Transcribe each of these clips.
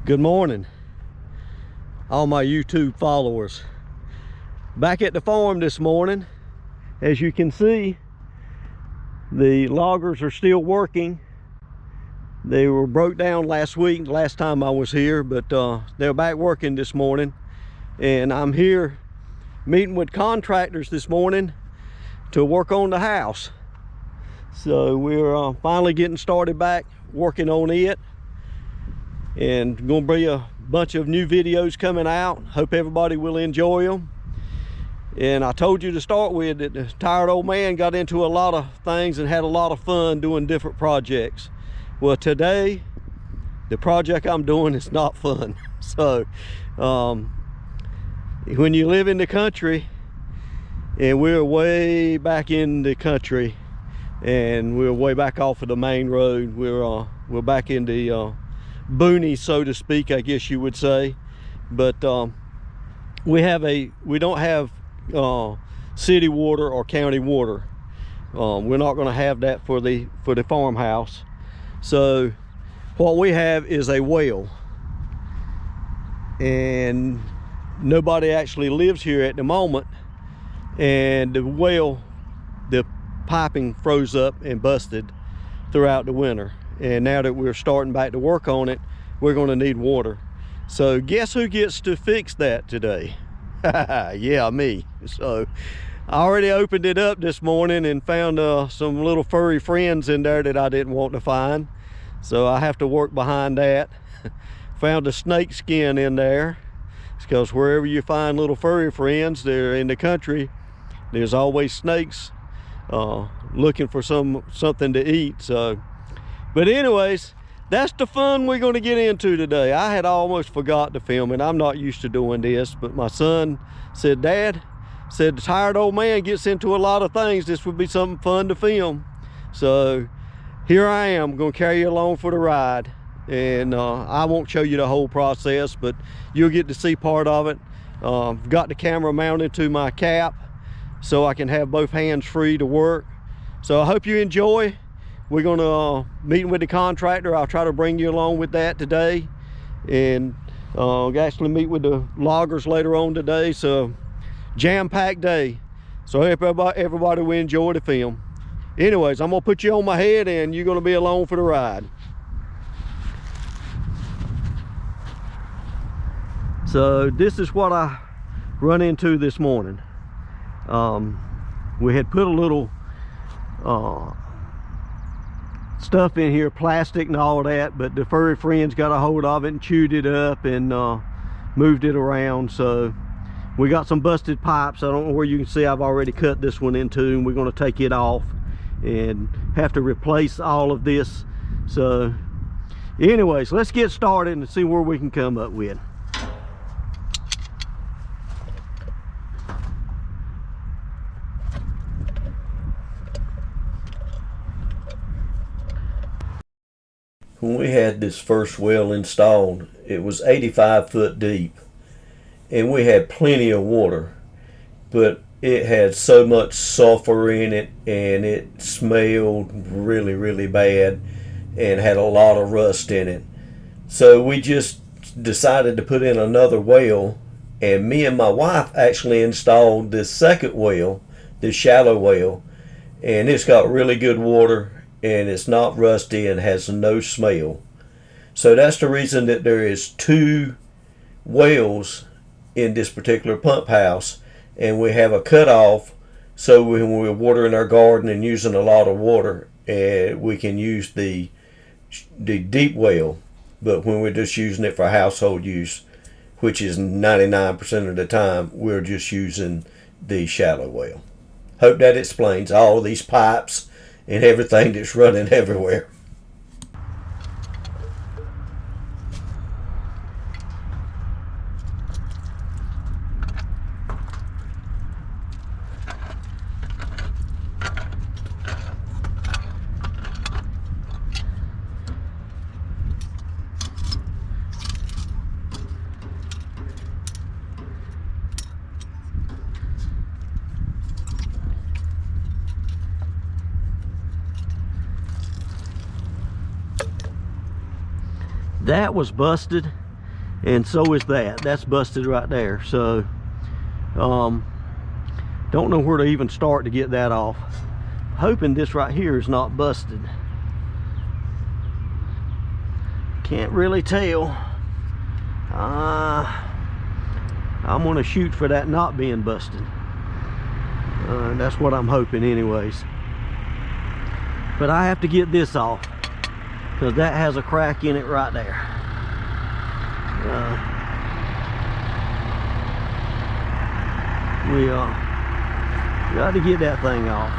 Good morning, all my YouTube followers. Back at the farm this morning. As you can see, the loggers are still working. They were broke down last week, last time I was here, but they're back working this morning. And I'm here meeting with contractors this morning to work on the house. So we're finally getting started back working on it. And gonna be a bunch of new videos coming out. Hope everybody will enjoy them. And I told you to start with that the tired old man got into a lot of things and had a lot of fun doing different projects. Well, today the project I'm doing is not fun. So when you live in the country, and we're way back in the country, and we're way back off of the main road, we're back in the boonies, so to speak, I guess you would say. But we don't have city water or county water. We're not going to have that for the farmhouse. So what we have is a well, and nobody actually lives here at the moment. And the well, the piping froze up and busted throughout the winter. And now that we're starting back to work on it, we're going to need water. So guess who gets to fix that today? Yeah, me. So I already opened it up this morning and found some little furry friends in there that I didn't want to find. So I have to work behind that. Found a snake skin in there. It's because wherever you find little furry friends, they're in the country, there's always snakes looking for something to eat. So, but anyways, that's the fun we're going to get into today. I had almost forgot to film it. I'm not used to doing this, but my son said, Dad, said the tired old man gets into a lot of things. This would be something fun to film. So here I am, going to carry you along for the ride. And I won't show you the whole process, but you'll get to see part of it. I've got the camera mounted to my cap so I can have both hands free to work. So I hope you enjoy. We're gonna meet with the contractor. I'll try to bring you along with that today, and actually meet with the loggers later on today. So jam-packed day. So I hope everybody will enjoy the film. Anyways, I'm gonna put you on my head and you're gonna be along for the ride. So this is what I run into this morning. We had put a little stuff in here, plastic and all that, but the furry friends got a hold of it and chewed it up and moved it around. So we got some busted pipes. I don't know where you can see, I've already cut this one in two, and we're going to take it off and have to replace all of this. So anyways, let's get started and see where we can come up with. When we had this first well installed, it was 85 foot deep, and we had plenty of water, but it had so much sulfur in it, and it smelled really, really bad and had a lot of rust in it. So we just decided to put in another well, and me and my wife actually installed this second well, this shallow well, and it's got really good water, and it's not rusty and has no smell. So that's the reason that there is two wells in this particular pump house, and we have a cutoff, so when we're watering our garden and using a lot of water, we can use the deep well. But when we're just using it for household use, which is 99% of the time, we're just using the shallow well. Hope that explains all of these pipes and everything that's running everywhere. That was busted, and so is that. That's busted right there. So don't know where to even start to get that off. Hoping this right here is not busted. Can't really tell. I'm gonna shoot for that not being busted. That's what I'm hoping anyways. But I have to get this off because that has a crack in it right there. We got to get that thing off.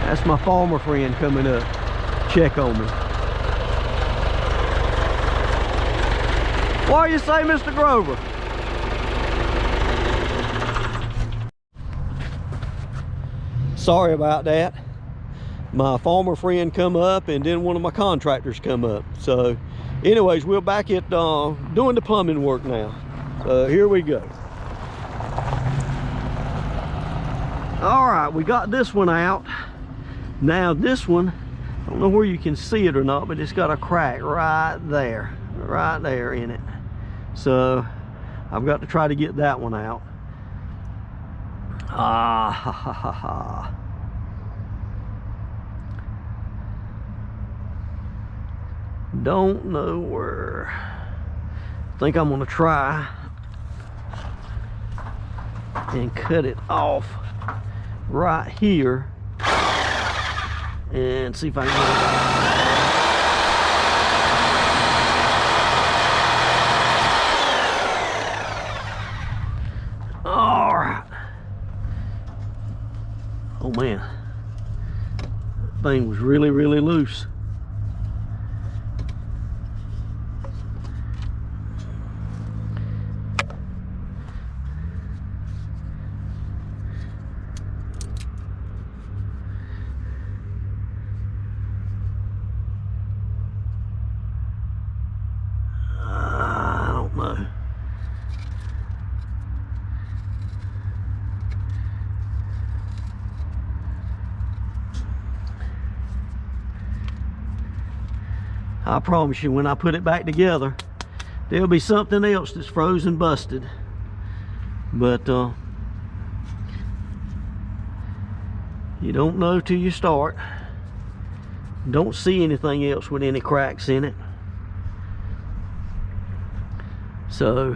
That's my farmer friend coming up. Check on me. What do you say, Mr. Grover? Sorry about that. My farmer friend come up and then one of my contractors come up. So anyways, we're back at doing the plumbing work now. So here we go. All right, we got this one out. Now this one, I don't know where you can see it or not, but it's got a crack right there in it. So I've got to try to get that one out. Don't know where. I think I'm gonna try and cut it off right here and see if I can get it. All right. Oh man, that thing was really loose. I promise you, when I put it back together, there'll be something else that's frozen busted. But you don't know till you start. Don't see anything else with any cracks in it. So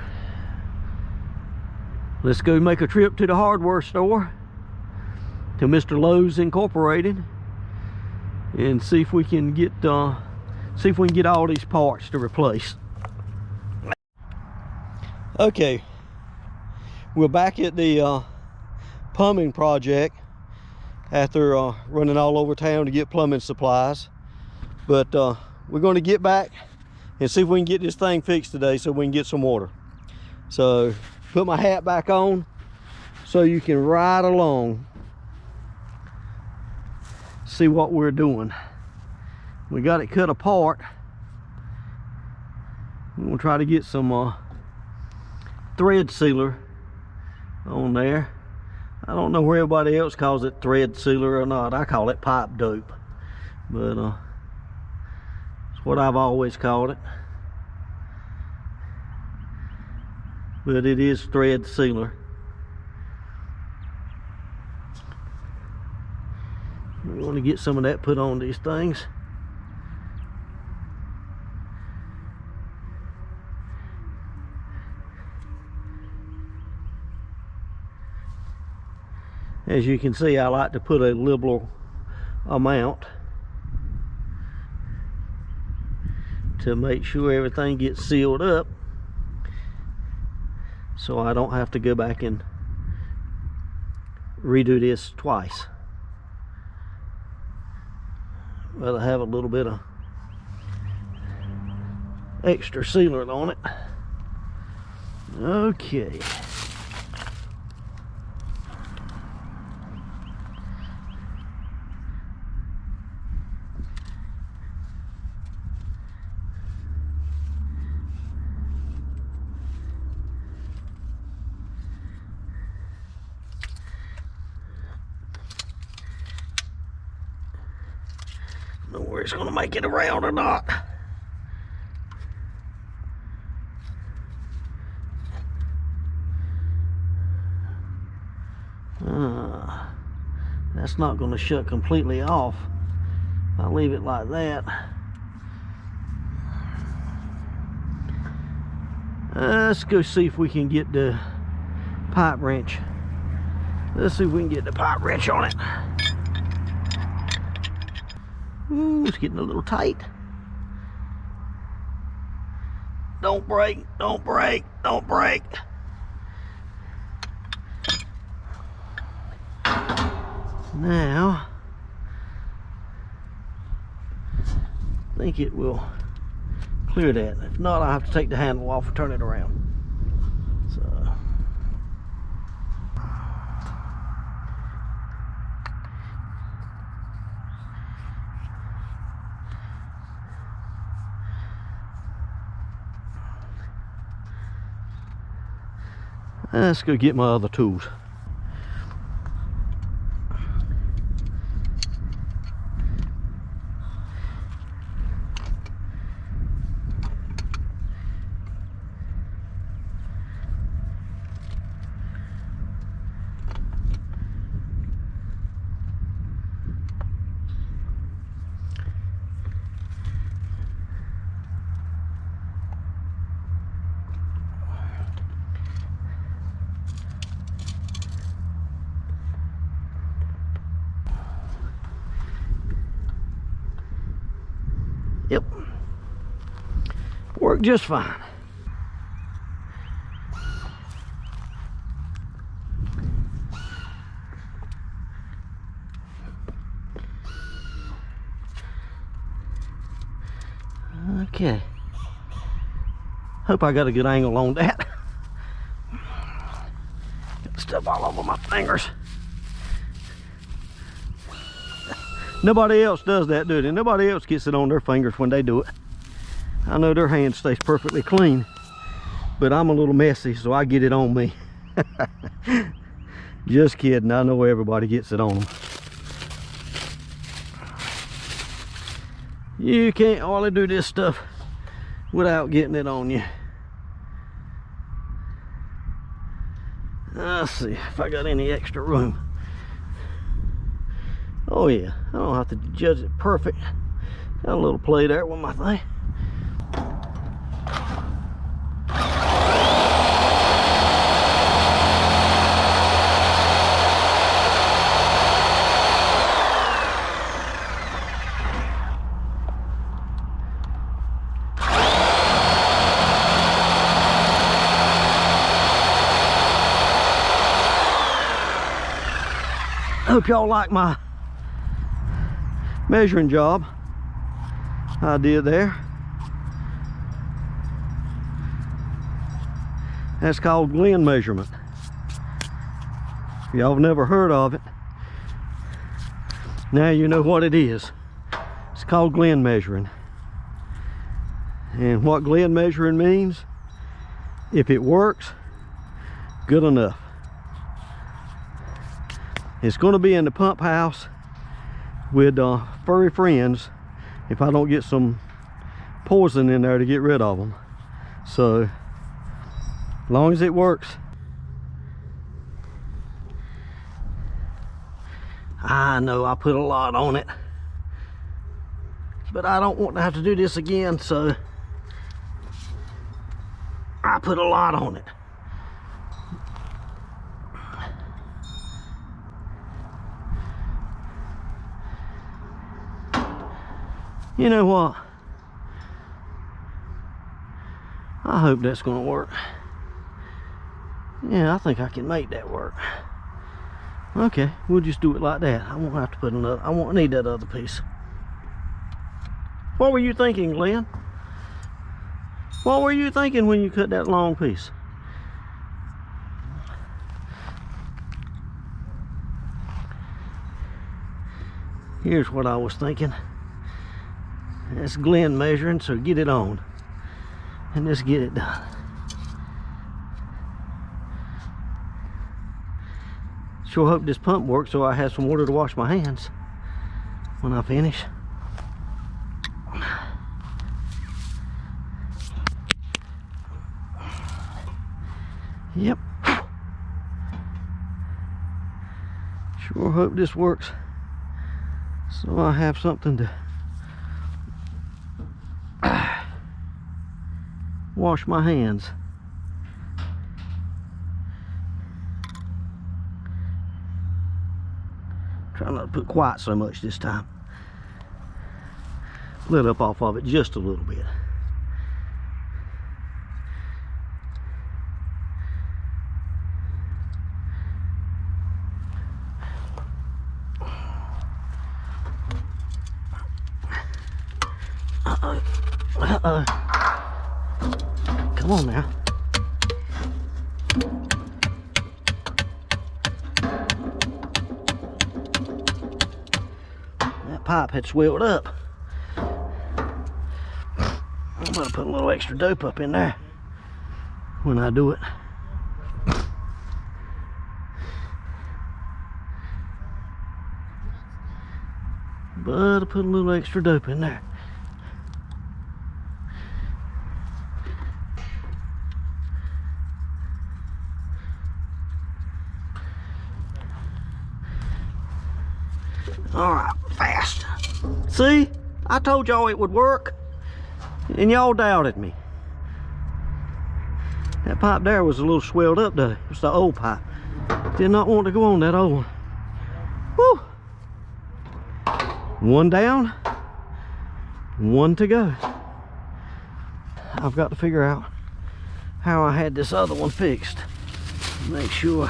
let's go make a trip to the hardware store, to Mr. Lowe's Incorporated, and see if we can get all these parts to replace. Okay, we're back at the plumbing project after running all over town to get plumbing supplies. But we're going to get back and see if we can get this thing fixed today so we can get some water. So put my hat back on so you can ride along, see what we're doing. We got it cut apart. We're gonna try to get some thread sealer on there. I don't know where everybody else calls it thread sealer or not. I call it pipe dope, but it's what I've always called it. But it is thread sealer. We want to get some of that put on these things. As you can see, I like to put a liberal amount to make sure everything gets sealed up, so I don't have to go back and redo this twice. But I have a little bit of extra sealer on it. Okay. Know where it's gonna make it around or not. That's not going to shut completely off if I leave it like that. Let's go see if we can get the pipe wrench. Let's see if we can get the pipe wrench on it. Ooh, it's getting a little tight. Don't break, don't break, don't break. Now, I think it will clear that. If not, I'll have to take the handle off and turn it around. So, let's go get my other tools. Yep, worked just fine. Okay, hope I got a good angle on that. Got stuff all over my fingers. Nobody else does that, do they? Nobody else gets it on their fingers when they do it. I know their hand stays perfectly clean, but I'm a little messy, so I get it on me. Just kidding, I know everybody gets it on them. You can't hardly do this stuff without getting it on you. Let's see if I got any extra room. Oh yeah, I don't have to judge it perfect. Got a little play there with my thing. Hope y'all like my measuring job I did there. That's called Glen measurement. If y'all have never heard of it, now you know what it is. It's called Glen measuring. And what Glen measuring means, if it works, good enough. It's going to be in the pump house with furry friends if I don't get some poison in there to get rid of them. So, as long as it works. I know I put a lot on it, but I don't want to have to do this again, so I put a lot on it. You know what? I hope that's gonna work. Yeah, I think I can make that work. Okay, we'll just do it like that. I won't have to put another, I won't need that other piece. What were you thinking, Glenn? What were you thinking when you cut that long piece? Here's what I was thinking. That's Glen measuring, so get it on and just get it done. Sure hope this pump works so I have some water to wash my hands when I finish. Yep. Sure hope this works, so I have something to wash my hands. Try not to put quite so much this time. Let up off of it just a little bit. Uh-oh. Come on now. That pipe had swelled up. I'm gonna put a little extra dope up in there when I do it. But I put a little extra dope in there. All right, fast. See, I told y'all it would work, and y'all doubted me. That pipe there was a little swelled up though. It was the old pipe. Did not want to go on that old one. Woo! One down, one to go. I've got to figure out how I had this other one fixed. Make sure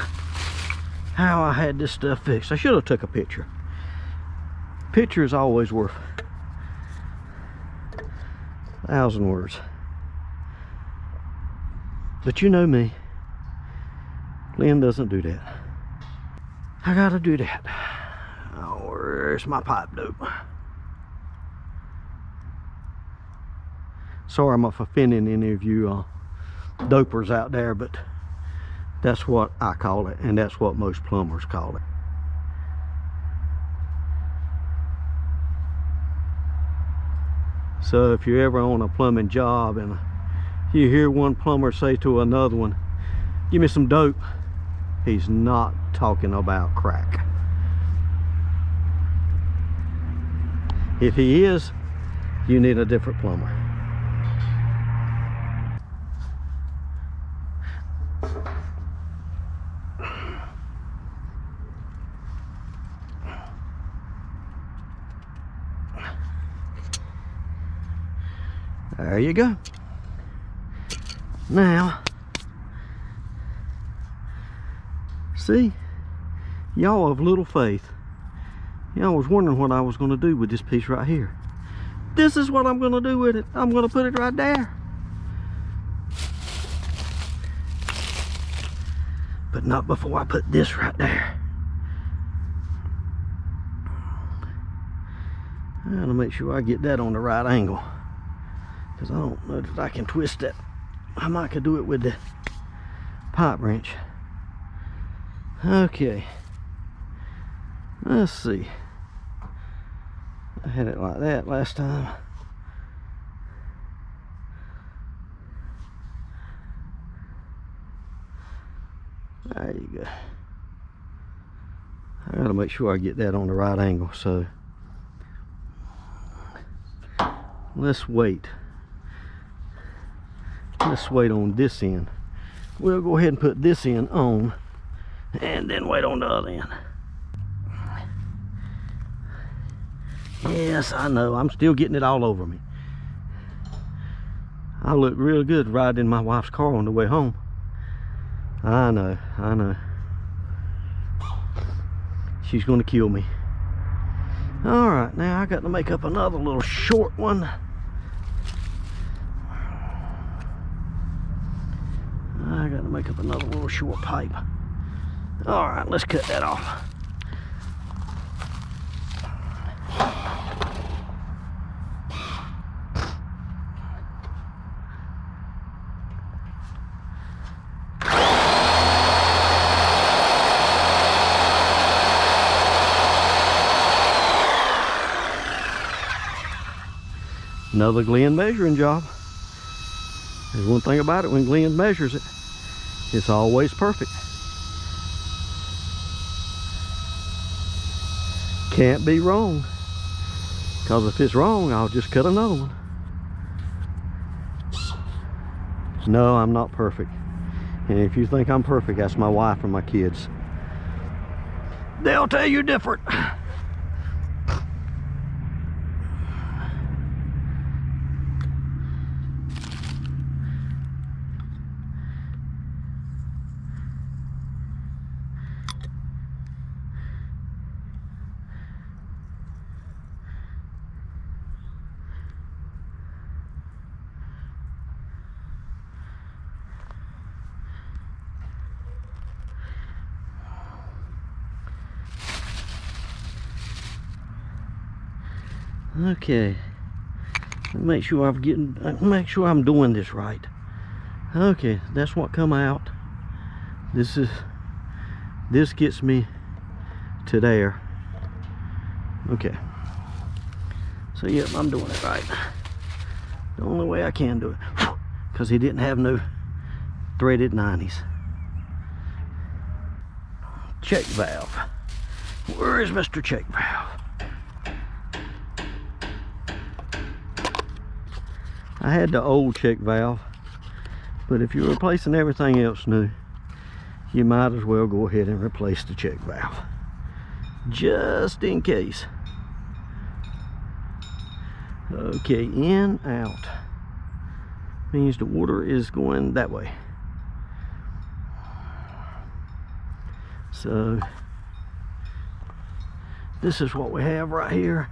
how I had this stuff fixed. I should have took a picture. Picture is always worth 1,000 words. But you know me, Lynn doesn't do that. I gotta do that. Oh, where's my pipe dope? Sorry I'm offending any of you dopers out there, but that's what I call it, and that's what most plumbers call it. So if you're ever on a plumbing job and you hear one plumber say to another one, "Give me some dope," he's not talking about crack. If he is, you need a different plumber. There you go. Now, see, y'all have little faith. Y'all was wondering what I was going to do with this piece right here. This is what I'm going to do with it. I'm going to put it right there. But not before I put this right there. I gotta make sure I get that on the right angle, because I don't know that I can twist that. I might could do it with the pipe wrench. Okay, let's see. I had it like that last time. There you go. I gotta make sure I get that on the right angle, so let's wait. Let's wait on this end. We'll go ahead and put this end on and then wait on the other end. Yes, I know, I'm still getting it all over me. I look real good riding in my wife's car on the way home. I know, I know. She's gonna kill me. All right, now I got to make up another little short one. I got to make up another little short pipe. All right, let's cut that off. Another Glenn measuring job. There's one thing about it, when Glenn measures it, it's always perfect. Can't be wrong. Because if it's wrong, I'll just cut another one. No, I'm not perfect. And if you think I'm perfect, that's my wife and my kids. They'll tell you different. Okay, make sure I'm doing this right. Okay, that's what come out. This gets me to there. Okay, so yep, I'm doing it right. The only way I can do it, because he didn't have no threaded 90s. Check valve. Where is Mr. Check Valve? I had the old check valve, but if you're replacing everything else new, you might as well go ahead and replace the check valve, just in case. Okay, in, out. Means the water is going that way. So, this is what we have right here.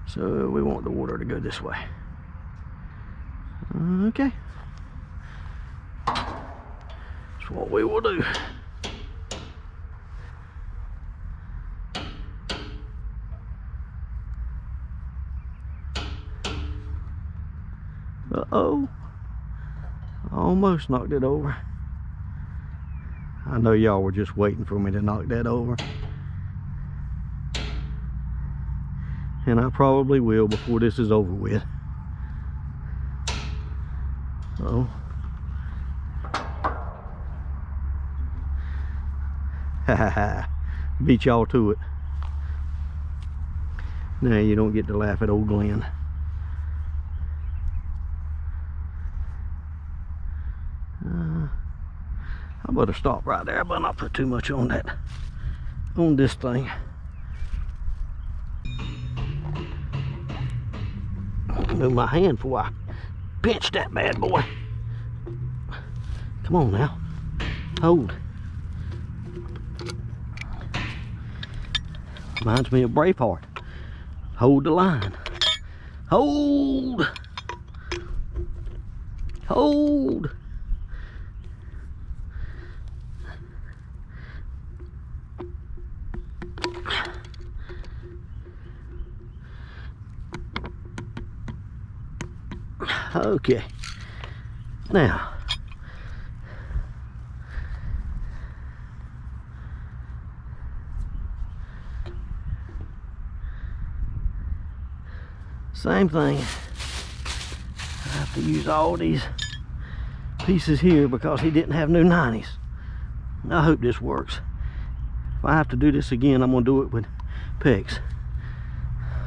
So we want the water to go this way. Okay, that's what we will do. Uh-oh, almost knocked it over. I know y'all were just waiting for me to knock that over, and I probably will before this is over with. Oh, ha ha ha, beat y'all to it. Now you don't get to laugh at old Glenn. I better stop right there, but not put too much on this thing. Move my hand before I pinch that bad boy. Come on now, hold. Reminds me of Braveheart. Hold the line. Hold. Hold. Okay, now same thing. I have to use all these pieces here because he didn't have no 90s. I hope this works. If I have to do this again, I'm gonna do it with PEX.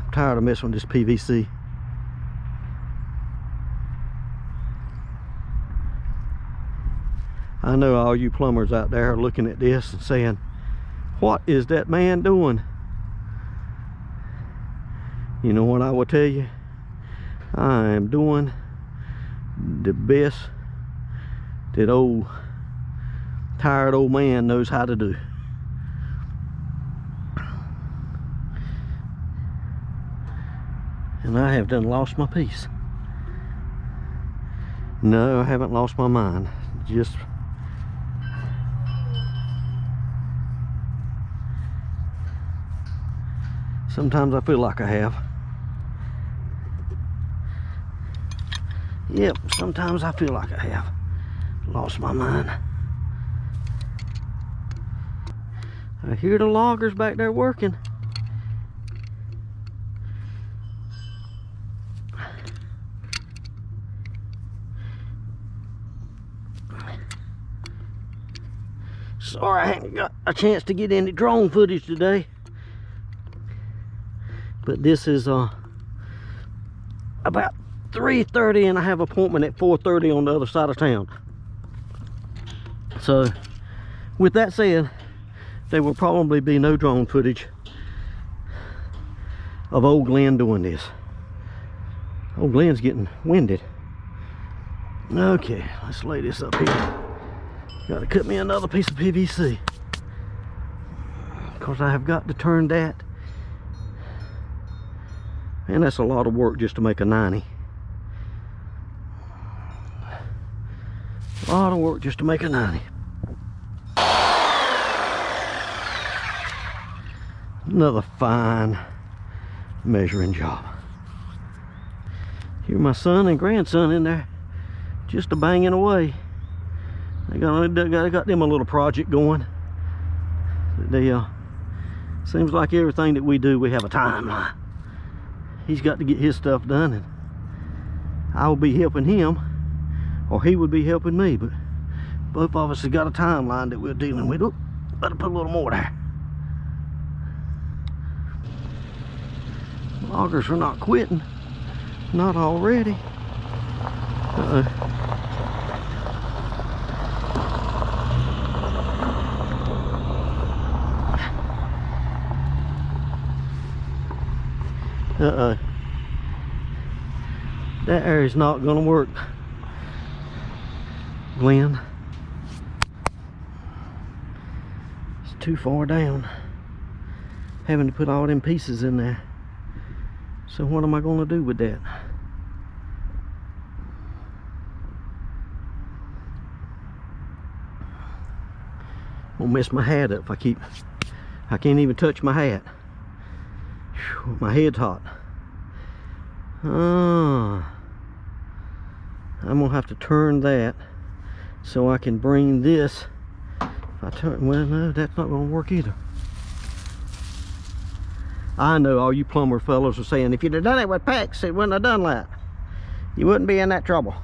I'm tired of messing with this PVC. I know all you plumbers out there are looking at this and saying, what is that man doing? You know what I will tell you? I am doing the best that old tired old man knows how to do. And I have done lost my peace. No, I haven't lost my mind. Just sometimes I feel like I have. Yep, sometimes I feel like I have lost my mind. I hear the loggers back there working. Sorry I haven't got a chance to get any drone footage today. But this is about 3:30 and I have an appointment at 4:30 on the other side of town. So with that said, there will probably be no drone footage of old Glenn doing this. Old Glenn's getting winded. Okay, let's lay this up here. Got to cut me another piece of PVC, because I have got to turn that. And that's a lot of work just to make a 90. A lot of work just to make a 90. Another fine measuring job. Here my son and grandson in there just a banging away. They got them a little project going. They seems like everything that we do, we have a timeline. He's got to get his stuff done, and I will be helping him, or he would be helping me, but both of us have got a timeline that we're dealing with. Oop, better put a little more there. Loggers are not quitting. Not already. Uh-oh. Uh-oh. That area's not gonna work, Glenn. It's too far down. Having to put all them pieces in there. So what am I gonna do with that? I'm gonna mess my hat up if I can't even touch my hat. Whew, my head's hot. I'm gonna have to turn that so I can bring this. If I turn, well, no, that's not gonna work either. I know all you plumber fellows are saying, if you'd have done it with PEX, it wouldn't have done that. You wouldn't be in that trouble.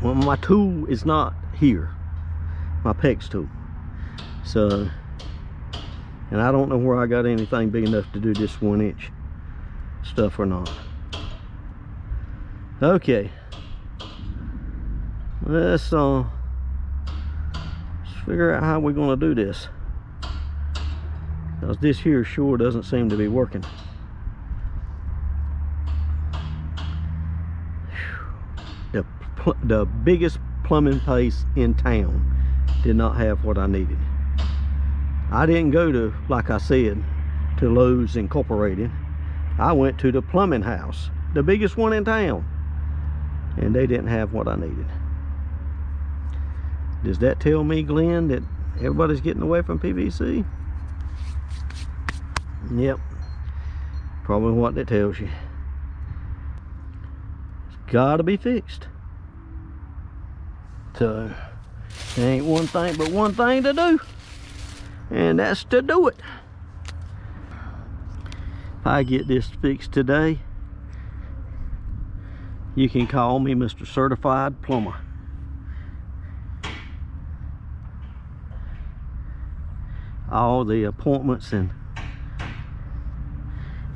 Well, my tool is not here, my PEX tool. So, and I don't know where I got anything big enough to do this 1-inch stuff or not. Okay, let's figure out how we're going to do this, because this here sure doesn't seem to be working. The biggest plumbing place in town did not have what I needed. I didn't go to, like I said, to Lowe's Incorporated. I went to the plumbing house, the biggest one in town, and they didn't have what I needed. Does that tell me, Glenn, that everybody's getting away from PVC? Yep, probably what that tells you. It's gotta be fixed. So, there ain't one thing but one thing to do, and that's to do it. If I get this fixed today, you can call me Mr. Certified Plumber. All the appointments and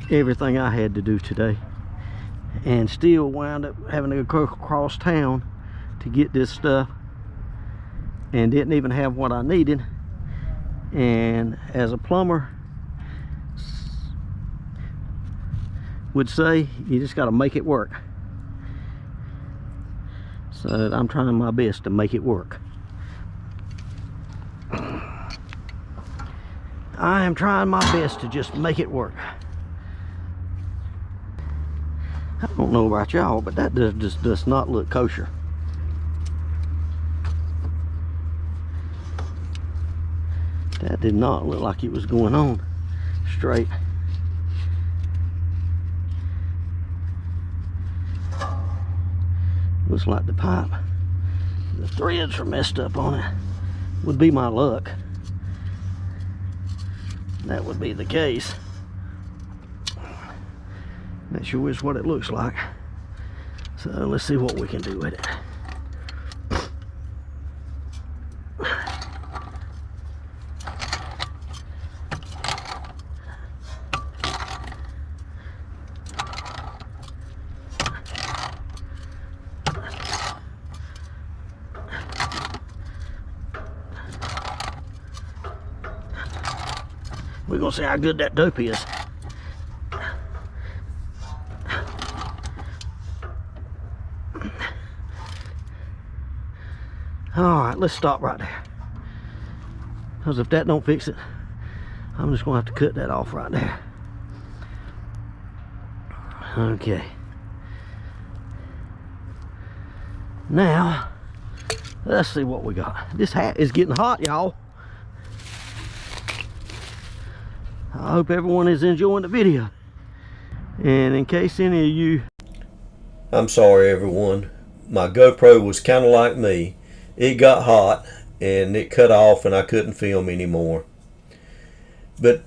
everything I had to do today, and still wound up having to go across town to get this stuff, and didn't even have what I needed. And as a plumber would say, you just got to make it work. So I'm trying my best to make it work. I am trying my best to just make it work. I don't know about y'all, but that just does not look kosher. That did not look like it was going on straight. Looks like the pipe, the threads are messed up on it. Would be my luck. That would be the case. That sure is what it looks like. So let's see what we can do with it. want to see how good that dope is. All right, let's stop right there. Because if that don't fix it, I'm just gonna have to cut that off right there. Okay. Now, let's see what we got. This hat is getting hot, y'all. I hope everyone is enjoying the video. And in case any of you... I'm sorry everyone. My GoPro was kind of like me. It got hot and it cut off and I couldn't film anymore. But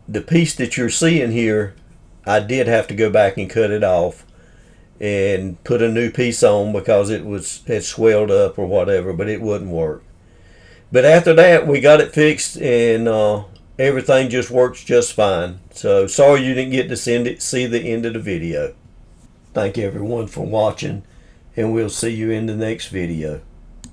the piece that you're seeing here, I did have to go back and cut it off and put a new piece on because it had swelled up or whatever, but it wouldn't work. But after that, we got it fixed and everything just works just fine. So sorry you didn't get to see the end of the video. Thank everyone for watching, and we'll see you in the next video.